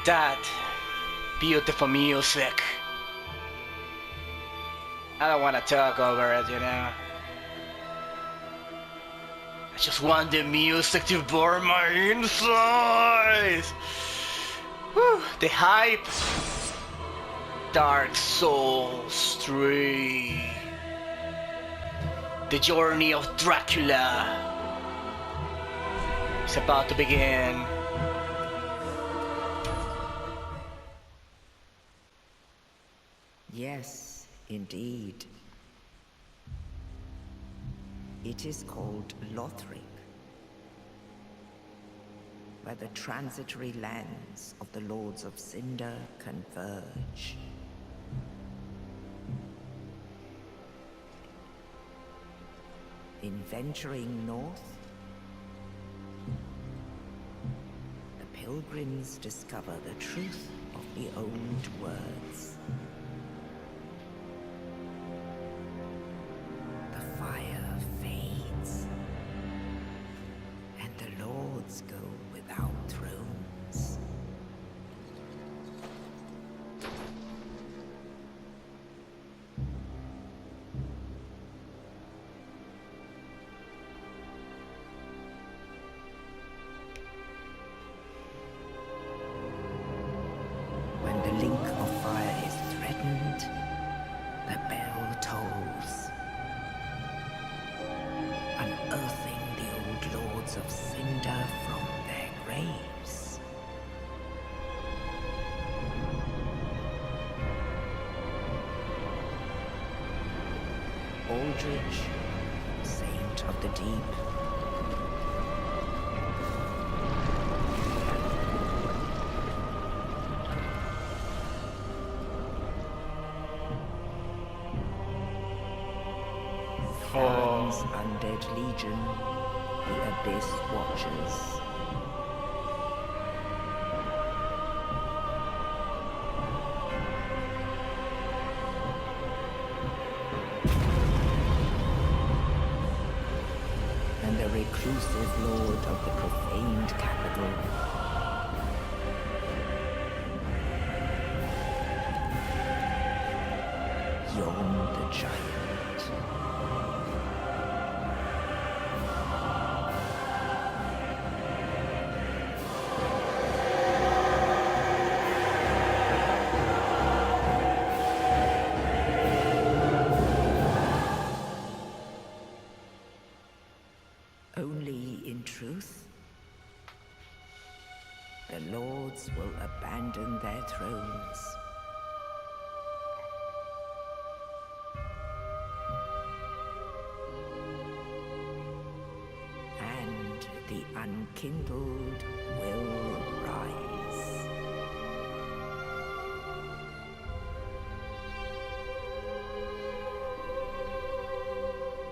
That beautiful music. I don't want to talk over it, you know. I just want the music to burn my insides. Whew, the hype. Dark Souls 3. The journey of Dracula is about to begin. Yes, indeed. It is called Lothric, where the transitory lands of the Lords of Cinder converge. In venturing north, the pilgrims discover the truth of the old words. The fire fades, and the lords go without thrones. When the link of fire is threatened, the bell tolls, unearthing the old lords of Cinder from their graves. Aldrich, saint of the deep, Farron's undead legion, the Abyss Watchers. And the reclusive lord of the profaned capital. Yon the Giant. Only in truth, the lords will abandon their thrones. And the unkindled will rise.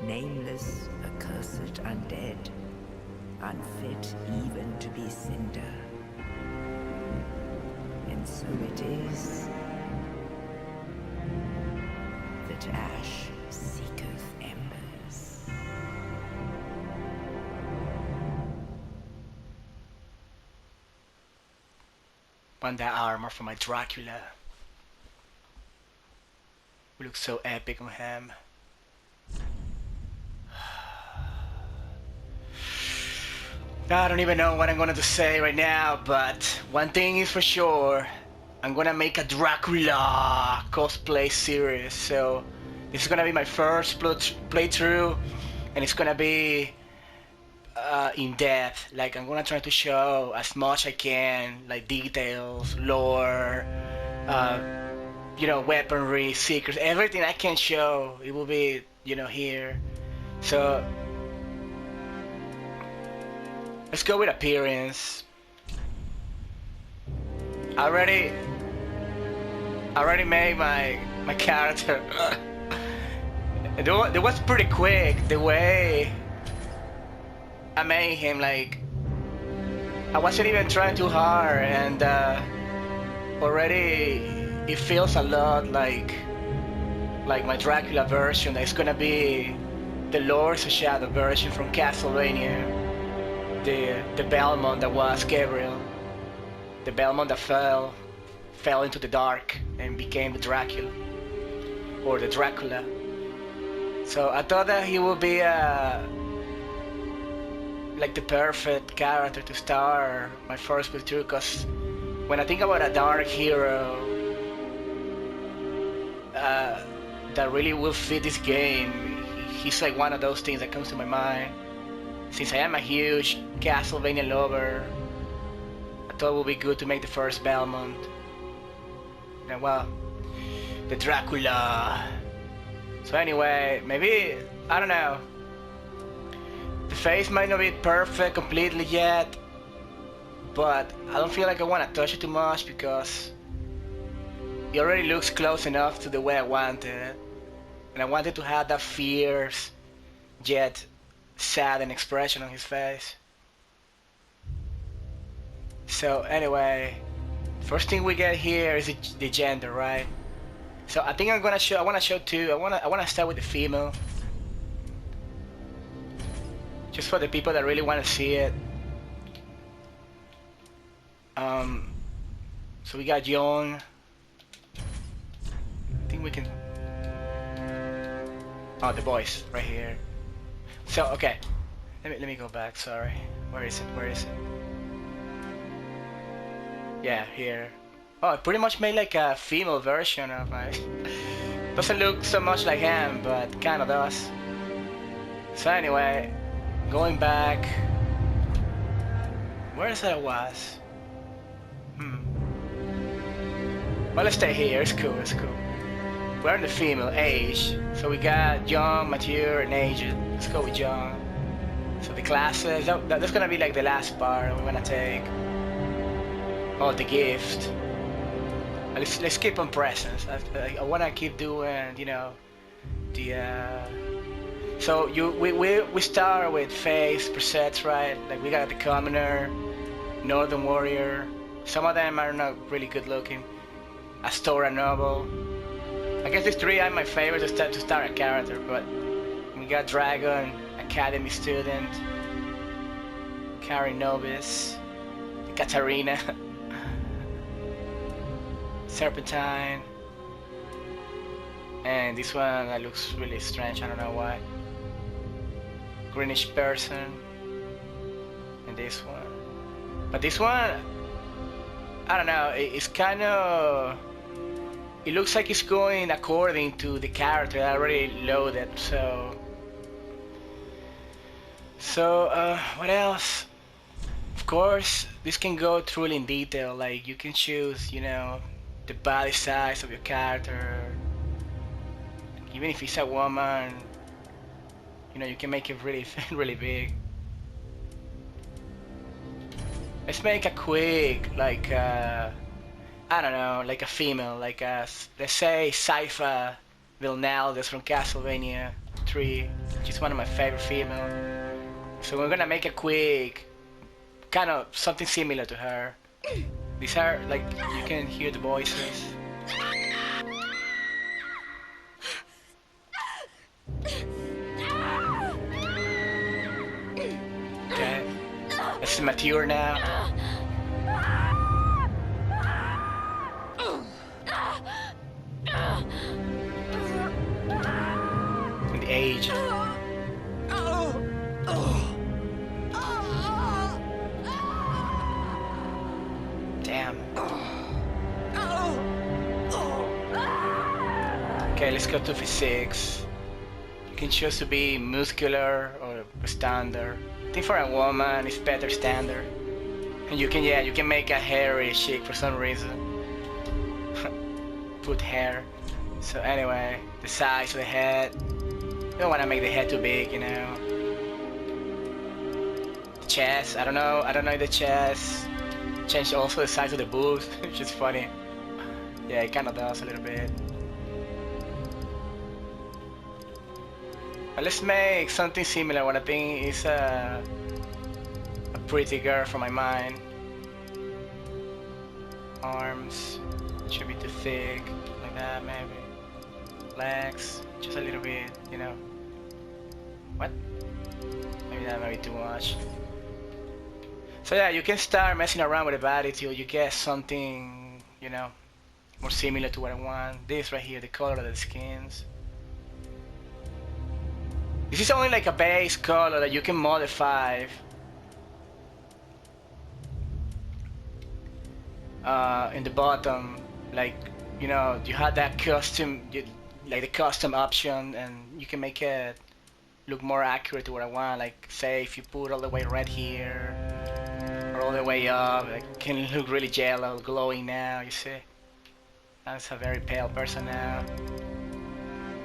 Nameless, accursed undead, unfit even to be cinder. And so it is that ash seeketh embers. Want that armor for my Dracula. We look so epic on him. I don't even know what I'm going to say right now, but one thing is for sure. I'm going to make a Dracula cosplay series. So this is going to be my first playthrough, and it's going to be in depth. Like, I'm going to try to show as much I can, like details, lore, you know, weaponry, secrets, everything I can show. It will be, you know, here. So let's go with appearance. I already made my character. It was pretty quick the way I made him. Like, I wasn't even trying too hard, and already it feels a lot like my Dracula version. It's gonna be the Lords of Shadow version from CastleSoulsVania. The Belmont that was Gabriel. the Belmont that fell into the dark and became the Dracula, or the Dracula. So I thought that he would be like the perfect character to start my first playthrough, because when I think about a dark hero that really will fit this game, he's like one of those things that comes to my mind. Since I am a huge Castlevania lover, I thought it would be good to make the first Belmont. And well, the Dracula. So anyway, maybe, I don't know. The face might not be perfect completely yet, but I don't feel like I want to touch it too much because it already looks close enough to the way I wanted it. And I wanted to have that fierce, yet sad expression on his face. So anyway, first thing we get here is the gender, right? So I think I want to show two. I want to start with the female, just for the people that really want to see it. So we got young. I think we can. Oh, the boys right here. So okay, let me go back. Sorry, where is it? Where is it? Yeah, here. Oh, it pretty much made like a female version of my. Doesn't look so much like him, but kind of does. So anyway, going back. Where is that I was? Well, let's stay here. It's cool. It's cool. We're in the female age, so we got young, mature, and aged. Let's go with young. So the classes. That's gonna be like the last part we're gonna take. Oh, the gift. Let's keep on presents. I wanna keep doing, you know, the. So we start with face presets, right? Like we got the commoner, northern warrior. Some of them are not really good looking. Astora noble. I guess these three are my favorites to start a character, but we got Dragon, Academy student, Karen Novice, Katarina, Serpentine, and this one that looks really strange, I don't know why. Greenish person, and this one. But this one, I don't know, it's kind of... It looks like it's going according to the character I already loaded, so... what else? Of course, this can go truly in detail, like you can choose, you know, the body size of your character. Even if it's a woman, you know, you can make it really, really big. Let's make a quick, like, I don't know, like a female, like let's say Sypha Vilnaldes from Castlevania 3. She's one of my favorite female. So we're gonna make a quick, kind of something similar to her. These are, like, you can hear the voices. Okay, let's mature now. And the age. Damn. Okay, let's go to physiques. You can choose to be muscular or standard. I think for a woman it's better standard. And you can, yeah, you can make a hairy chick for some reason. Put hair. So anyway, the size of the head. You don't want to make the head too big, you know. The chest, I don't know the chest. Change also the size of the boobs, which is funny. Yeah, it kind of does a little bit. But let's make something similar. What I think is a pretty girl for my mind. Arms should be too thick, like that maybe. Legs, just a little bit, you know. What? Maybe that might be too much. So yeah, you can start messing around with the body till you get something, you know, more similar to what I want. This right here, the color of the skins. This is only like a base color that you can modify. In the bottom, like, you know, you have that custom, like the custom option, and you can make it look more accurate to what I want. Like, say if you put all the way red here, or all the way up, it can look really yellow, glowing now, you see? That's a very pale person now.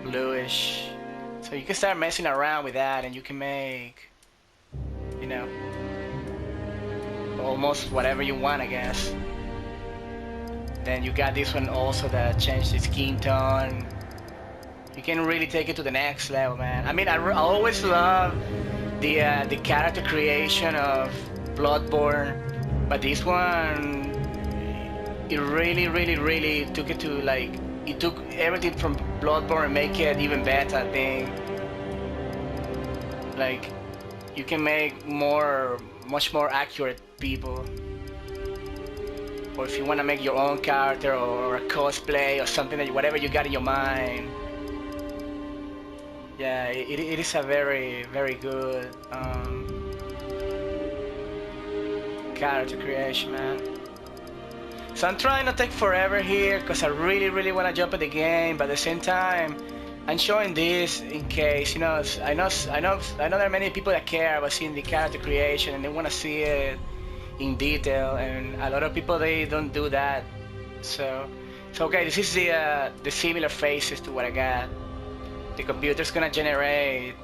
Bluish. So you can start messing around with that, and you can make, you know, almost whatever you want, I guess. Then you got this one also that changed the skin tone. You can really take it to the next level, man. I mean, I always love the character creation of Bloodborne, but this one, it really took it to, like, it took everything from Bloodborne and make it even better, I think. Like, you can make much more accurate people. Or if you want to make your own character or a cosplay or something, that whatever you got in your mind. Yeah, it is a very good character creation, man. So I'm trying not to take forever here because I really want to jump in the game, but at the same time I'm showing this in case, you know, I know there are many people that care about seeing the character creation and they want to see it in detail, and a lot of people, they don't do that. So okay, this is the similar faces to what I got. The computer's gonna generate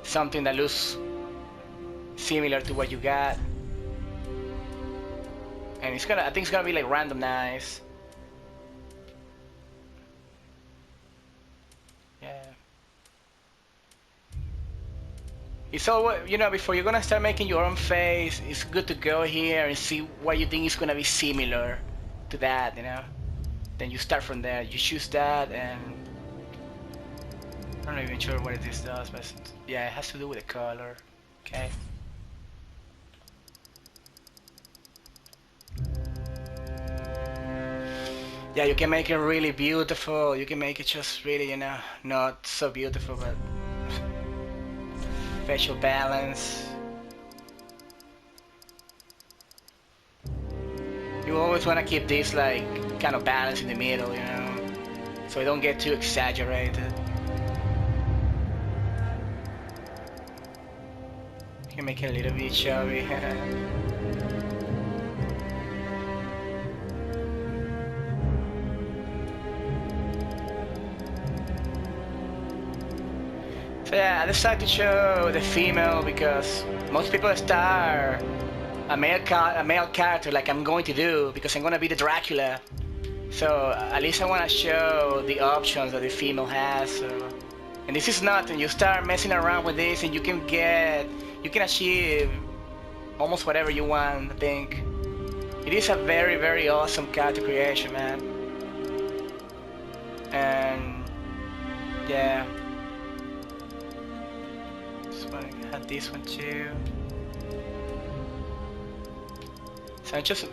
something that looks similar to what you got, and I think it's gonna be like randomized. Yeah. It's all, you know, before you're gonna start making your own face, it's good to go here and see what you think is gonna be similar to that, you know. Then you start from there. You choose that, and I'm not even sure what this does, but yeah, it has to do with the color. Okay. Yeah, you can make it really beautiful. You can make it just really, you know, not so beautiful, but facial balance. You always want to keep this like kind of balance in the middle, you know, so it don't get too exaggerated. You can make it a little bit chubby. So yeah, I decided to show the female because most people start a male character like I'm going to do, because I'm going to be the Dracula. So at least I want to show the options that the female has. So, and this is nothing. You start messing around with this and you can achieve almost whatever you want, I think. It is a very awesome character creation, man. And yeah. I had this one too. So I'm just,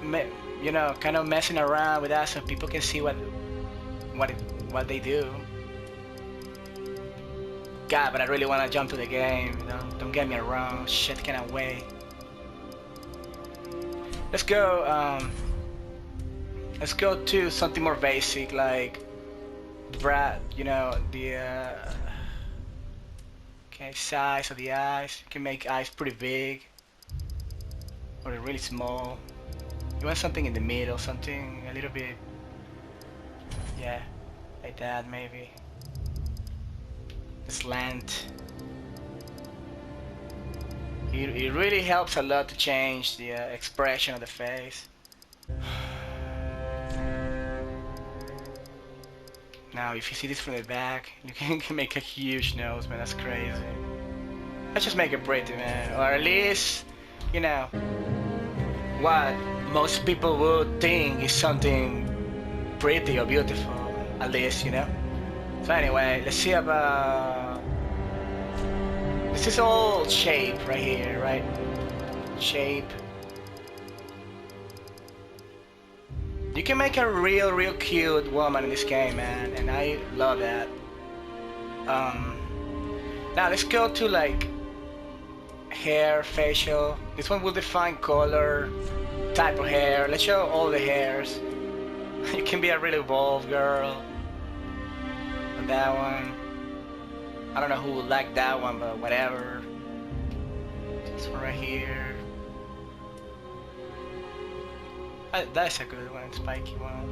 you know, kind of messing around with that so people can see what they do. God, but I really want to jump to the game. You know? Don't get me wrong. Shit, cannot wait. Let's go. Let's go to something more basic, like you know, the okay, size of the eyes. You can make eyes pretty big or really small. You want something in the middle, something a little bit, yeah, like that maybe. Slant. It really helps a lot to change the expression of the face. Now, if you see this from the back, you can make a huge nose, man. That's crazy. Let's just make it pretty, man. Or at least, you know, what most people would think is something pretty or beautiful. At least, you know. So anyway, let's see about... This is all shape right here, right? Shape. You can make a real cute woman in this game, man, and I love that. Now let's go to like hair, facial. This one will define color, type of hair. Let's show all the hairs. You can be a really bold girl. And that one. I don't know who would like that one, but whatever. This one right here. That's a good one, spiky one.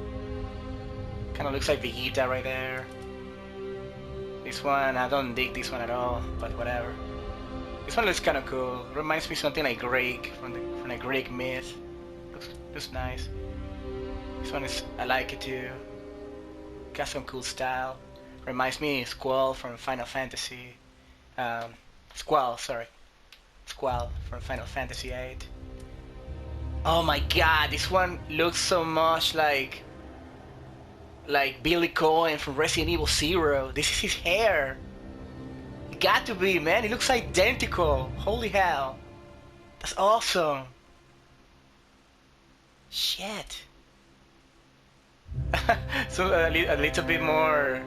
Kind of looks like Vegeta right there. This one, I don't dig this one at all, but whatever. This one looks kind of cool. Reminds me something like Greek from the Greek myth. Looks nice. This one is, I like it too. Got some cool style. Reminds me of Squall from Final Fantasy. Squall from Final Fantasy VIII. Oh my god, this one looks so much like Billy Cohen from Resident Evil Zero. This is his hair. It got to be, man. It looks identical. Holy hell. That's awesome. Shit. So a little bit more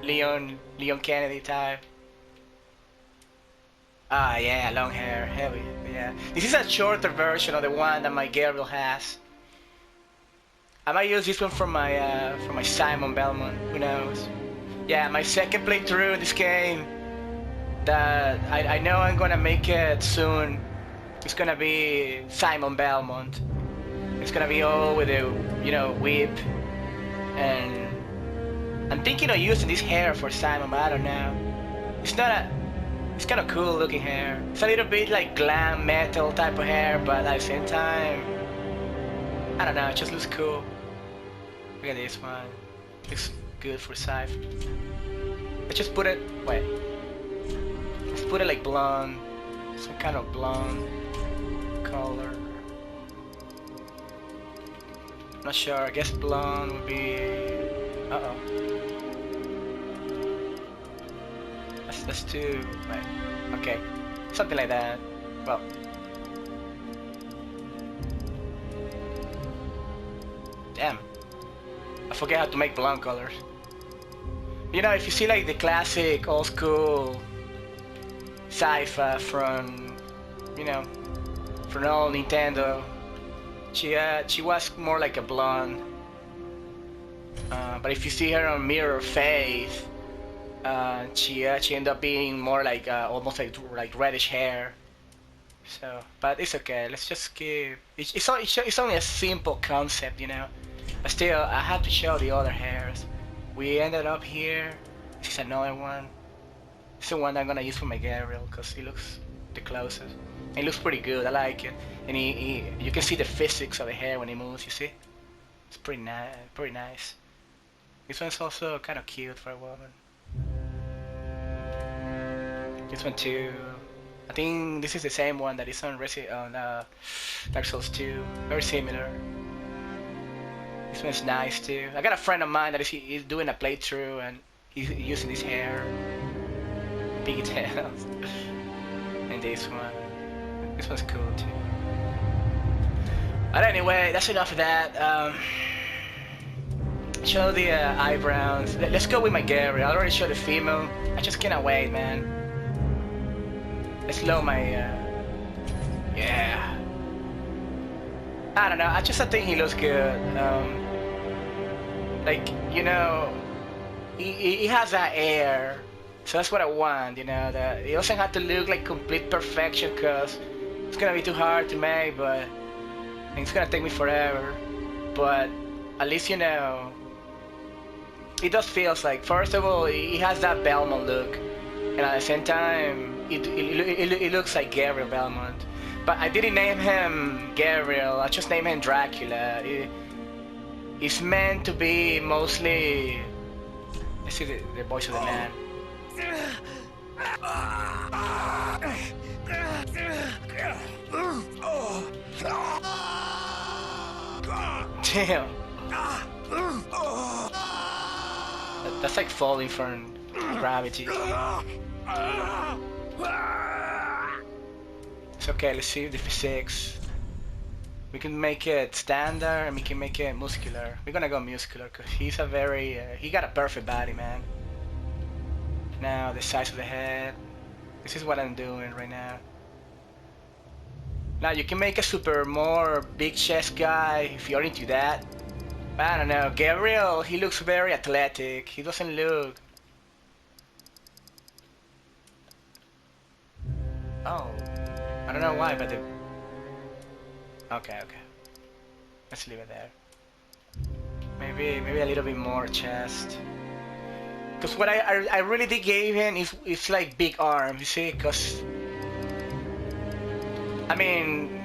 Leon Kennedy type. Ah, yeah, long hair, heavy, yeah. This is a shorter version of the one that my Gabriel has. I might use this one for my Simon Belmont, who knows. Yeah, my second playthrough in this game, that I know I'm gonna make it soon. It's gonna be Simon Belmont. It's gonna be all with a, you know, whip. And I'm thinking of using this hair for Simon, but I don't know. It's kind of cool looking hair. It's a little bit like glam metal type of hair, but at the same time, I don't know, it just looks cool. Look at this one. Looks good for sci-fi. Let's just put it, wait. Let's put it like blonde. Some kind of blonde color. I'm not sure, I guess blonde would be, uh-oh. That's too, wait, okay, something like that. Well, damn, I forget how to make blonde colors. You know, if you see like the classic old school sci-fi from, you know, from old Nintendo, she was more like a blonde. But if you see her on Mirror of Fate, she ended up being more like almost like reddish hair. So, but it's okay. Let's just keep. It's only a simple concept, you know. But still, I have to show the other hairs. We ended up here. This is another one. It's the one I'm gonna use for my Gabriel because he looks the closest. It looks pretty good. I like it, and you can see the physics of the hair when he moves. You see, it's pretty nice. Pretty nice. This one's also kind of cute for a woman. This one too. I think this is the same one that is on Dark Souls 2. Very similar. This one's nice too. I got a friend of mine that is doing a playthrough and he's using his hair, pigtails. And this one. This one's cool too. But anyway, that's enough of that. Show the eyebrows. Let's go with my Gabriel. I already showed the female. I just cannot wait, man. Let's lower my, yeah. I don't know, I think he looks good. Like, you know, he has that air. So that's what I want, you know, that it doesn't have to look like complete perfection because it's gonna be too hard to make, but it's gonna take me forever. But at least, you know, it does feels like, first of all, he has that Belmont look. And at the same time, it looks like Gabriel Belmont. But I didn't name him Gabriel, I just named him Dracula. It's meant to be mostly... Let's see the voice of the man. Damn. That's like falling from gravity. It's okay, let's see the physics. We can make it standard and we can make it muscular. We're gonna go muscular because he's a very, he got a perfect body, man. Now the size of the head. This is what I'm doing right now. Now you can make a super more big chest guy if you're into that. I don't know, Gabriel, he looks very athletic. He doesn't look... Oh, I don't know why, but the... Okay. Let's leave it there. Maybe a little bit more chest. Because what I really did give him is like big arms, you see? Because... I mean...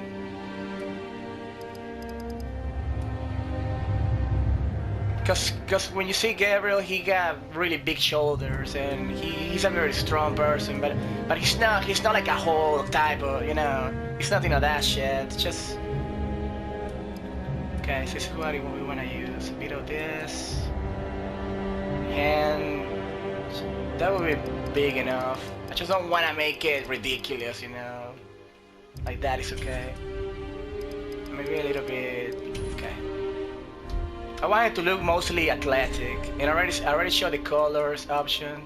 Because when you see Gabriel, he got really big shoulders and he's a very strong person, but he's not like a whole type of, you know, he's nothing of that shit. It's just... Okay, so this is what we want to use. A bit of this. And that would be big enough. I just don't want to make it ridiculous, you know. Like that is okay. Maybe a little bit. Okay. I want it to look mostly athletic, and I already showed the colors option.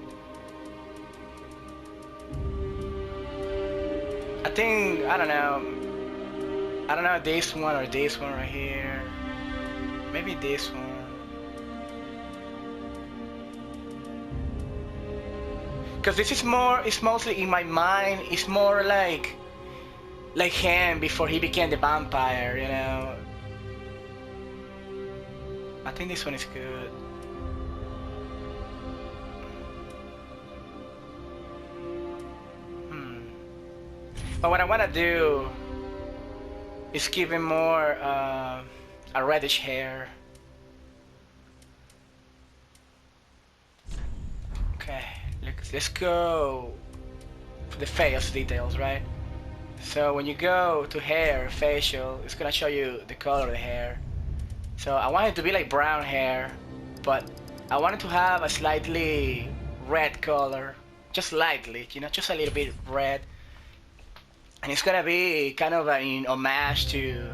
I think I don't know this one or this one right here. Maybe this one. Cause this is more. It's mostly in my mind. It's more like him before he became the vampire, you know. I think this one is good. But what I want to do is give him more a reddish hair. Okay, let's go for the face details, right? So when you go to hair, facial, it's gonna show you the color of the hair. So I want it to be like brown hair, but I want it to have a slightly red color, just lightly, you know, just a little bit red. And it's gonna be kind of an homage to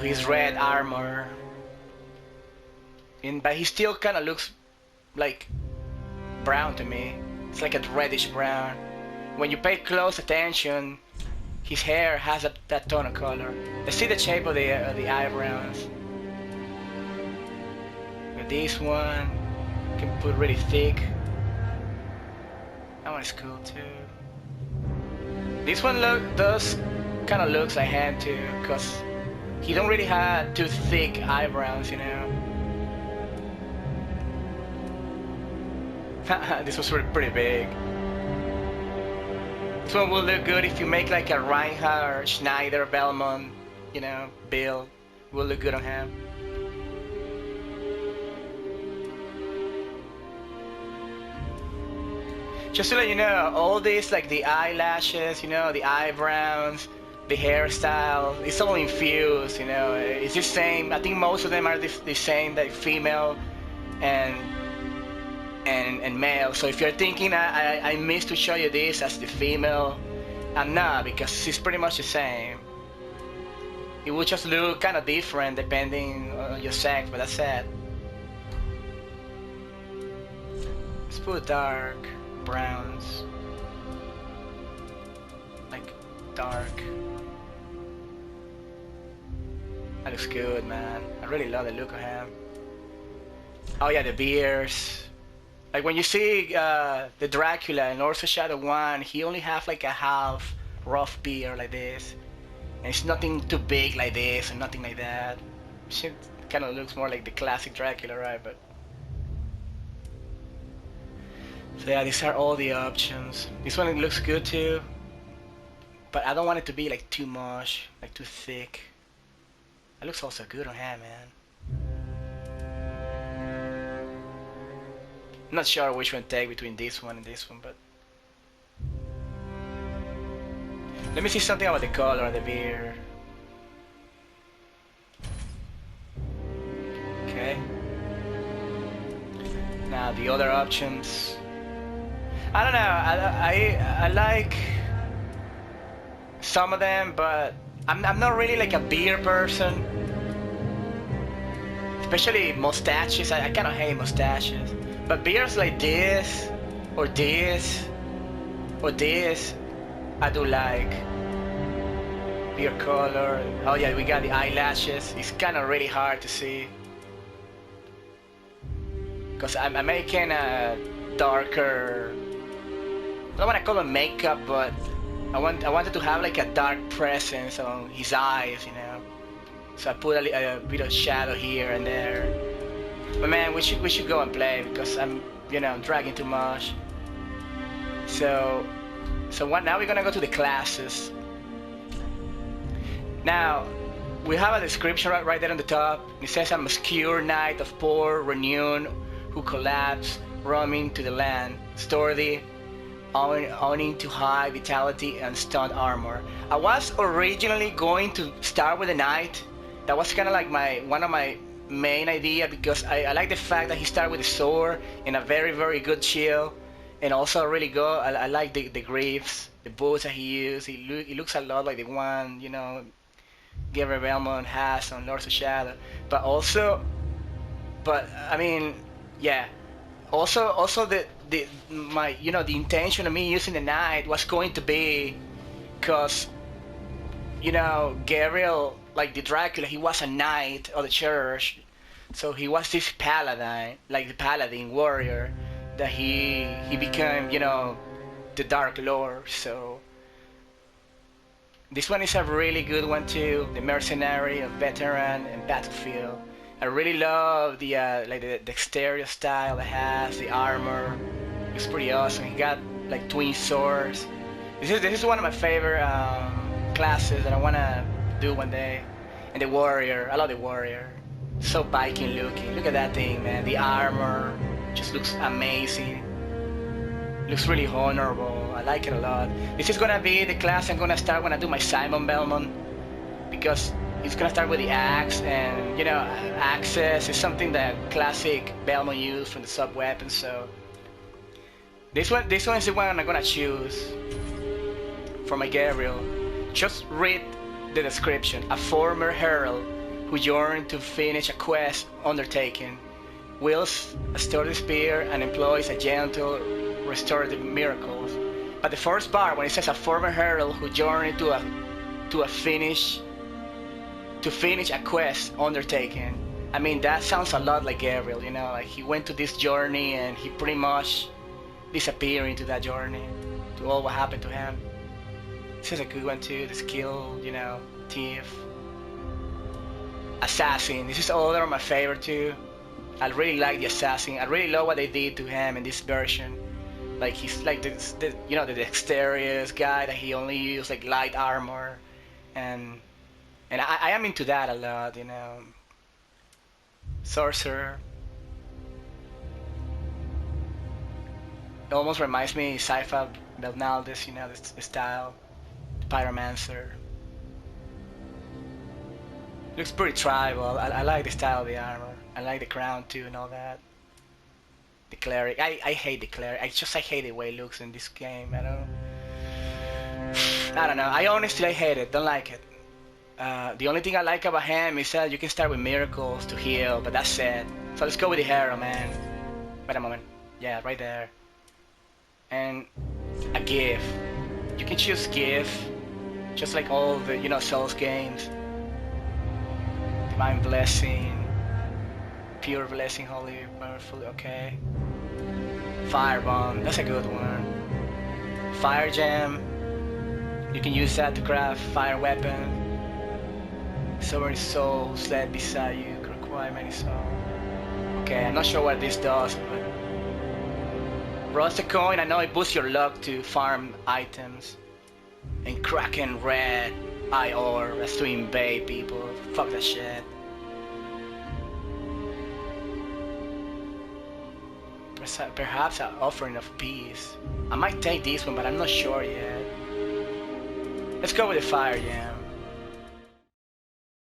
his red armor. But he still kind of looks like brown to me. It's like a reddish brown. When you pay close attention, his hair has that tone of color. Let's see the shape of the eyebrows. With this one, you can put really thick. That one is cool too. This one does kind of looks like him too, cause he don't really have too thick eyebrows, you know. This was pretty big. This one will look good if you make like a Reinhardt, Schneider, Belmont, you know, build. Will look good on him. Just to let you know, all this, like the eyelashes, you know, the eyebrows, the hairstyle, it's all infused, you know. It's the same. I think most of them are the same, like female and male. So if you're thinking I missed to show you this as the female, I'm not, because it's pretty much the same. It would just look kind of different depending on your sex, but that's it. Let's put dark browns, like dark. That looks good, man. I really love the look of him. Oh yeah, the beards. Like when you see the Dracula in Orso Shadow 1, he only have like a half rough beard like this. And it's nothing too big like this and nothing like that. Shit kind of looks more like the classic Dracula, right? But so yeah, these are all the options. This one looks good too. But I don't want it to be like too much, like too thick. It looks also good on him, man. I'm not sure which one to take between this one and this one, but let me see something about the color of the beard. Okay. Now the other options. I don't know. I like some of them, but I'm not really like a beer person. Especially mustaches. I kind of hate mustaches. But beers like this, or this, or this, I do like. Beer color. Oh yeah, we got the eyelashes. It's kind of really hard to see. Because I'm making a darker... I don't want to call it makeup, but I wanted to have like a dark presence on his eyes, you know. So I put a bit of shadow here and there. But man, we should go and play because I'm dragging too much. So what? Now we're gonna go to the classes. Now we have a description right there on the top. It says a obscure knight of poor renown who collapsed, roaming to the land, sturdy, owning to high vitality and stunned armor. I was originally going to start with a knight. That was kind of like one of my main idea because I like the fact that he started with a sword and a very, very good shield, and also really good. I like the greaves, the boots that he used. He looks a lot like the one Gabriel Belmont has on Lords of Shadow, but I mean, yeah. Also the intention of me using the knight was going to be, cause Gabriel, like the Dracula, he was a knight of the church, so he was this paladin, like the paladin warrior, that he became the Dark Lord. So this one is a really good one too. The mercenary, a veteran, and battlefield. I really love the exterior style it has, the armor. It's pretty awesome. He got like twin swords. This is one of my favorite classes that I wanna do one day. And the warrior, I love the warrior. So Viking looking. Look at that thing, man. The armor just looks amazing. Looks really honorable. I like it a lot. This is gonna be the class I'm gonna start when I do my Simon Belmont, because it's gonna start with the axe, and axes is something that classic Belmont used from the sub weapons. So this one is the one I'm gonna choose for my Gabriel. Just read the description. A former herald who yearned to finish a quest undertaken, wields a sturdy spear and employs a gentle restorative miracles. But the first part, when it says a former herald who journeyed to finish a quest undertaken, I mean, that sounds a lot like Gabriel, like he went to this journey and he pretty much disappeared into that journey to all what happened to him. This is a good one too. The skill, thief, assassin. This is all of my favorite too. I really like the assassin. I really love what they did to him in this version. Like he's like the dexterous guy that he only used like light armor, and I am into that a lot, Sorcerer. It almost reminds me of sci-fi Belnaldus, the style. Pyromancer. Looks pretty tribal. I like the style of the armor. I like the crown too and all that. The cleric. I hate the cleric. I hate the way it looks in this game. I don't know. I honestly hate it. Don't like it. The only thing I like about him is that you can start with miracles to heal, but that's it. So let's go with the hero, man. Wait a moment. Yeah, right there. And a gift. You can choose gift, just like all the Souls games. Divine blessing, pure blessing, holy, powerful. Okay. Firebomb. That's a good one. Fire gem. You can use that to craft fire weapon. So many souls led beside you could require many souls. Okay, I'm not sure what this does, but roast a coin. I know it boosts your luck to farm items. And Kraken Red Eye Ore. That's to invade people. Fuck that shit. Perhaps an offering of peace. I might take this one, but I'm not sure yet. Let's go with the fire gem.